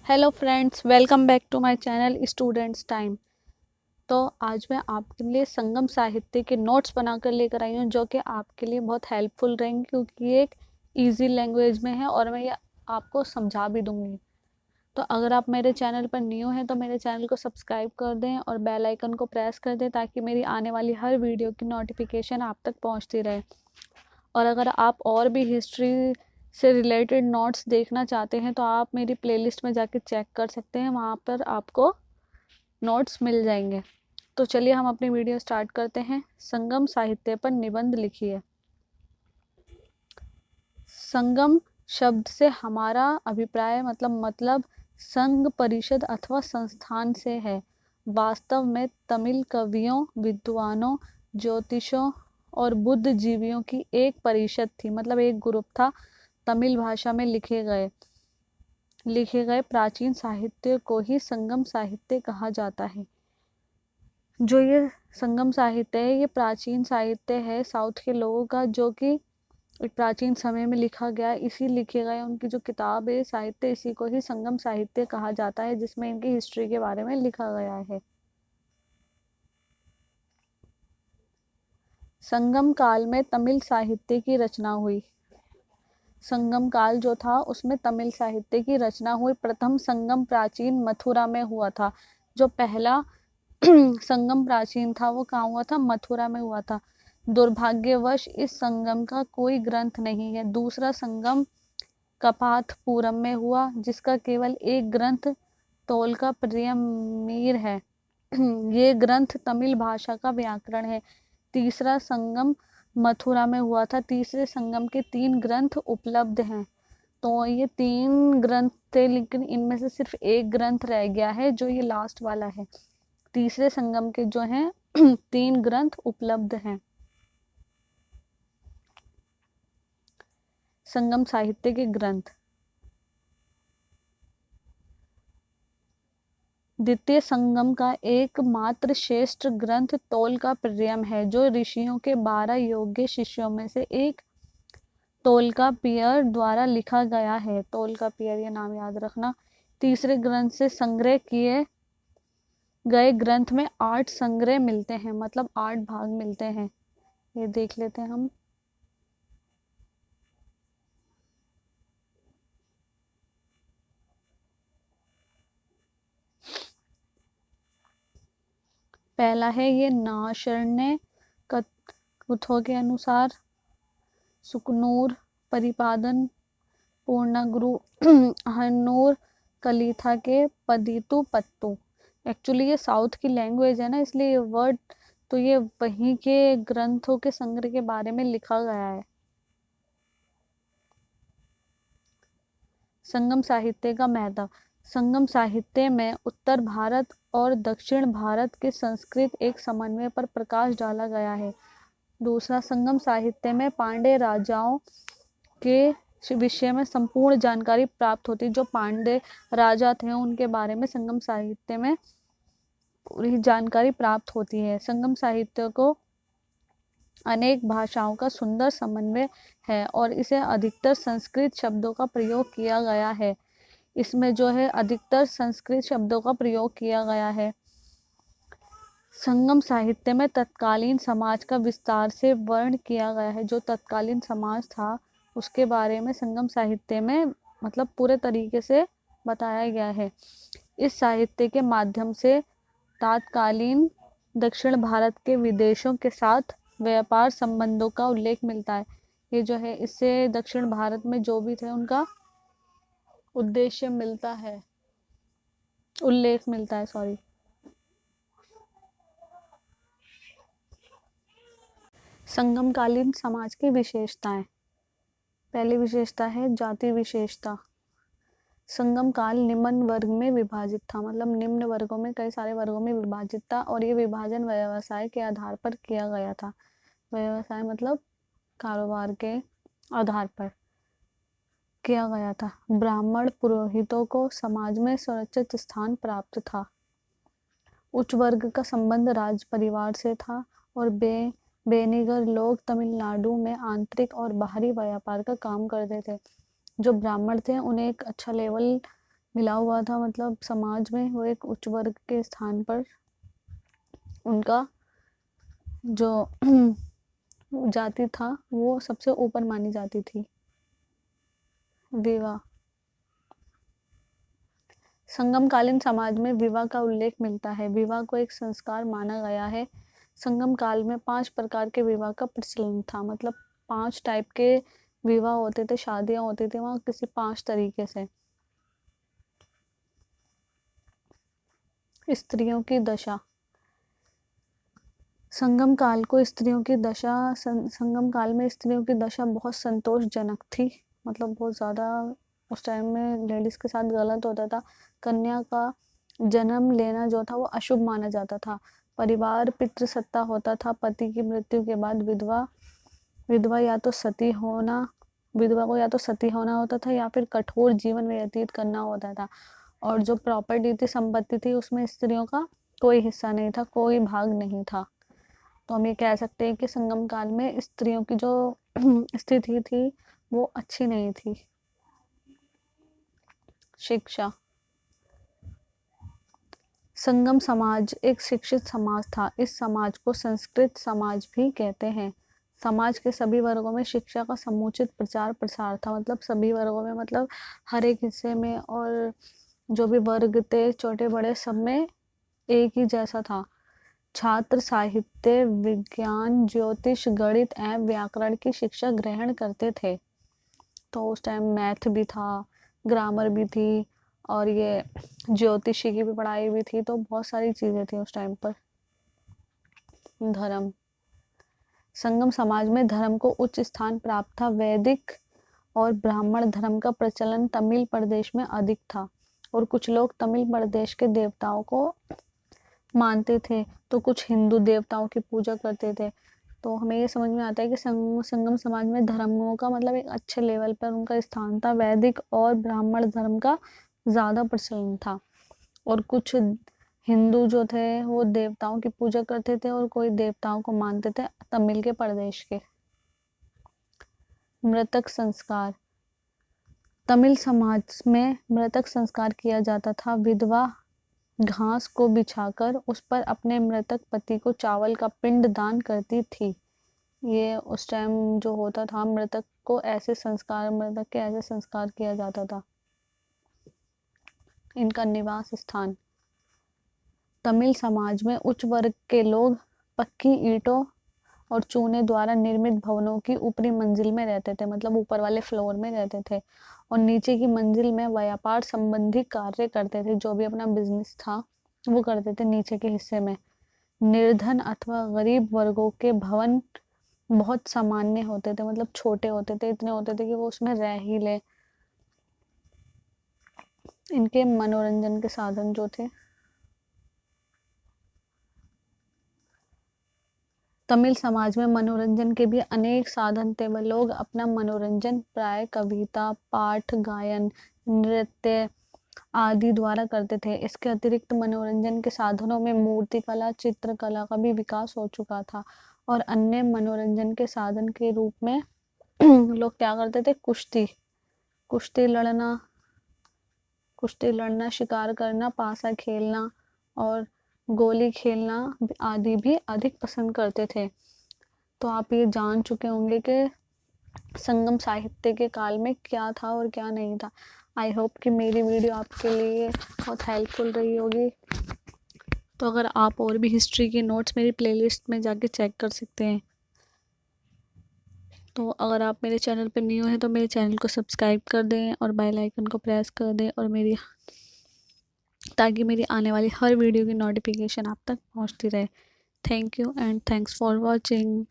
Hello friends, welcome back to my channel students time. तो आज मैं आपके लिए संगम साहित्य के नोट्स बनाकर लेकर आई हूँ, जो कि आपके लिए बहुत हेल्पफुल रहेंगे क्योंकि ये एक इजी लैंग्वेज में है और मैं ये आपको समझा भी दूंगी। तो अगर आप मेरे चैनल पर न्यू हैं तो मेरे चैनल को सब्सक्राइब कर दें और बेल आइकन को प्रेस कर दें ताकि मेरी आने वाली हर वीडियो की नोटिफिकेशन आप तक पहुँचती रहे। और अगर आप और भी हिस्ट्री से रिलेटेड नोट्स देखना चाहते हैं तो आप मेरी प्लेलिस्ट में जाके चेक कर सकते हैं, वहाँ पर आपको नोट्स मिल जाएंगे। तो चलिए हम अपनी वीडियो स्टार्ट करते हैं। संगम साहित्य पर निबंध लिखिए। संगम शब्द से हमारा अभिप्राय मतलब संघ, परिषद अथवा संस्थान से है। वास्तव में तमिल कवियों, विद्वानों, ज्योतिषों और बुद्धिजीवियों की एक परिषद थी, मतलब एक ग्रुप था। तमिल भाषा में लिखे गए प्राचीन साहित्य को ही संगम साहित्य कहा जाता है। जो ये संगम साहित्य है, ये प्राचीन साहित्य है साउथ के लोगों का, जो कि एक प्राचीन समय में लिखा गया। इसी लिखे गए उनकी जो किताब है साहित्य, इसी को ही संगम साहित्य कहा जाता है, जिसमें इनकी हिस्ट्री के बारे में लिखा गया है। संगम काल में तमिल साहित्य की रचना हुई। संगम काल जो था उसमें तमिल साहित्य की रचना हुई। प्रथम संगम प्राचीन मथुरा में हुआ था। जो पहला संगम प्राचीन था वो कहाँ हुआ था? मथुरा में हुआ था। दुर्भाग्यवश इस संगम का कोई ग्रंथ नहीं है। दूसरा संगम कपाथपुरम में हुआ, जिसका केवल एक ग्रंथ तोलका प्रियमीर है। ये ग्रंथ तमिल भाषा का व्याकरण है। तीसरा संगम मथुरा में हुआ था। तीसरे संगम के 3 ग्रंथ उपलब्ध हैं। तो ये 3 ग्रंथ थे, लेकिन इनमें से सिर्फ एक ग्रंथ रह गया है, जो ये लास्ट वाला है। तीसरे संगम के जो हैं 3 ग्रंथ उपलब्ध हैं। संगम साहित्य के ग्रंथ। द्वितीय संगम का एकमात्र श्रेष्ठ ग्रंथ तोलकाप्रियम है, जो ऋषियों के 12 योग्य शिष्यों में से एक तोलकापियर द्वारा लिखा गया है। तोलकापियर, ये नाम याद रखना। तीसरे ग्रंथ से संग्रह किए गए ग्रंथ में 8 संग्रह मिलते हैं, मतलब 8 भाग मिलते हैं। ये देख लेते हैं हम। पहला है ये नाशरण्य कथों के अनुसार, सुकनूर परिपादन, पूर्णगुरु हनूर कलिथा के पदितु पत्तू। एक्चुअली ये साउथ की लैंग्वेज है ना, इसलिए ये वर्ड, तो ये वहीं के ग्रंथों के संग्रह के बारे में लिखा गया है। संगम साहित्य का महत्व। संगम साहित्य में उत्तर भारत और दक्षिण भारत के संस्कृत एक समन्वय पर प्रकाश डाला गया है। दूसरा, संगम साहित्य में पांड्य राजाओं के विषय में संपूर्ण जानकारी प्राप्त होती है। जो पांड्य राजा थे उनके बारे में संगम साहित्य में पूरी जानकारी प्राप्त होती है। संगम साहित्य को अनेक भाषाओं का सुंदर समन्वय है और इसे अधिकतर संस्कृत शब्दों का प्रयोग किया गया है। इसमें जो है अधिकतर संस्कृत शब्दों का प्रयोग किया गया है। संगम साहित्य में तत्कालीन समाज का विस्तार से वर्णन किया गया है। जो तत्कालीन समाज था उसके बारे में संगम साहित्य में मतलब पूरे तरीके से बताया गया है। इस साहित्य के माध्यम से तत्कालीन दक्षिण भारत के विदेशों के साथ व्यापार संबंधों का उल्लेख मिलता है। ये जो है इससे दक्षिण भारत में जो भी थे उनका उद्देश्य मिलता है, उल्लेख मिलता है, सॉरी। संगमकालीन समाज की विशेषताएं। पहली विशेषता है जाति विशेषता। संगम काल निम्न वर्ग में विभाजित था, मतलब निम्न वर्गों में, कई सारे वर्गों में विभाजित था और ये विभाजन व्यवसाय के आधार पर किया गया था। व्यवसाय मतलब कारोबार के आधार पर किया गया था। ब्राह्मण पुरोहितों को समाज में सुरक्षित स्थान प्राप्त था। उच्च वर्ग का संबंध राज परिवार से था और बेनीगर लोग तमिलनाडु में आंतरिक और बाहरी व्यापार का काम करते थे। जो ब्राह्मण थे उन्हें एक अच्छा लेवल मिला हुआ था, मतलब समाज में वो एक उच्च वर्ग के स्थान पर उनका जो जाति था वो सबसे ऊपर मानी जाती थी। विवाह। संगमकालीन समाज में विवाह का उल्लेख मिलता है। विवाह को एक संस्कार माना गया है। संगम काल में 5 प्रकार के विवाह का प्रचलन था, मतलब 5 टाइप के विवाह होते थे, शादियां होती थी वहाँ किसी 5 तरीके से। स्त्रियों की दशा। संगम काल को स्त्रियों की दशा संगम काल में स्त्रियों की दशा बहुत संतोषजनक थी, मतलब बहुत ज़्यादा उस टाइम में लेडीज के साथ गलत होता था। कन्या का जन्म लेना जो था वो अशुभ माना जाता था। परिवार पितृसत्ता होता था। पति की मृत्यु के बाद विधवा विधवा या तो सती होना विधवा को या तो सती होना होता था या फिर कठोर जीवन व्यतीत करना होता था। और जो प्रॉपर्टी थी, संपत्ति थी, उसमें स्त्रियों का कोई हिस्सा नहीं था, कोई भाग नहीं था। तो हम ये कह सकते हैं कि संगम काल में स्त्रियों की जो स्थिति थी वो अच्छी नहीं थी। शिक्षा। संगम समाज एक शिक्षित समाज था। इस समाज को संस्कृत समाज भी कहते हैं। समाज के सभी वर्गों में शिक्षा का समुचित प्रचार प्रसार था, मतलब सभी वर्गों में, मतलब हर एक हिस्से में, और जो भी वर्ग थे छोटे बड़े सब में एक ही जैसा था। छात्र साहित्य, विज्ञान, ज्योतिष, गणित एवं व्याकरण की शिक्षा ग्रहण करते थे। तो उस टाइम मैथ भी था, ग्रामर भी थी, और ये ज्योतिषी की भी पढ़ाई भी थी, तो बहुत सारी चीज़ें थी उस टाइम पर। धर्म। संगम समाज में धर्म को उच्च स्थान प्राप्त था। वैदिक और ब्राह्मण धर्म का प्रचलन तमिल प्रदेश में अधिक था, और कुछ लोग तमिल प्रदेश के देवताओं को मानते थे, तो कुछ हिंदू देवताओं की पूजा करते थे। तो हमें ये समझ में आता है कि संगम समाज में धर्मों का मतलब एक अच्छे लेवल पर उनका स्थान था। वैदिक और ब्राह्मण धर्म का ज़्यादा प्रचलन था, और कुछ हिंदू जो थे वो देवताओं की पूजा करते थे, और कोई देवताओं को मानते थे तमिल के प्रदेश के। मृतक संस्कार। तमिल समाज में मृतक संस्कार किया जाता था। विधवा घास को बिछाकर उस पर अपने मृतक पति को चावल का पिंड दान करती थी। ये उस टाइम जो होता था, मृतक के ऐसे संस्कार किया जाता था। इनका निवास स्थान। तमिल समाज में उच्च वर्ग के लोग पक्की ईंटों और चूने द्वारा निर्मित भवनों की ऊपरी मंजिल में रहते थे, मतलब ऊपर वाले फ्लोर में रहते थे, और नीचे की मंजिल में व्यापार संबंधी कार्य करते थे। जो भी अपना बिजनेस था वो करते थे नीचे के हिस्से में। निर्धन अथवा गरीब वर्गों के भवन बहुत सामान्य होते थे, मतलब छोटे होते थे, इतने होते थे कि वो उसमें रह ही ले। इनके मनोरंजन के साधन जो थे, तमिल समाज में मनोरंजन के भी अनेक साधन थे। वह लोग अपना मनोरंजन प्राय कविता, पाठ, गायन, नृत्य आदि द्वारा करते थे। इसके अतिरिक्त मनोरंजन के साधनों में मूर्ति कला, चित्रकला का भी विकास हो चुका था, और अन्य मनोरंजन के साधन के रूप में लोग क्या करते थे, कुश्ती लड़ना, शिकार करना, पासा खेलना और गोली खेलना आदि भी अधिक पसंद करते थे। तो आप ये जान चुके होंगे कि संगम साहित्य के काल में क्या था और क्या नहीं था। आई होप कि मेरी वीडियो आपके लिए बहुत हेल्पफुल रही होगी। तो अगर आप और भी हिस्ट्री के नोट्स मेरी प्लेलिस्ट में जाके चेक कर सकते हैं। तो अगर आप मेरे चैनल पर न्यू हैं तो मेरे चैनल को सब्सक्राइब कर दें और बेल आइकन को प्रेस कर दें, और ताकि मेरी आने वाली हर वीडियो की नोटिफिकेशन आप तक पहुंचती रहे। Thank you and thanks for watching.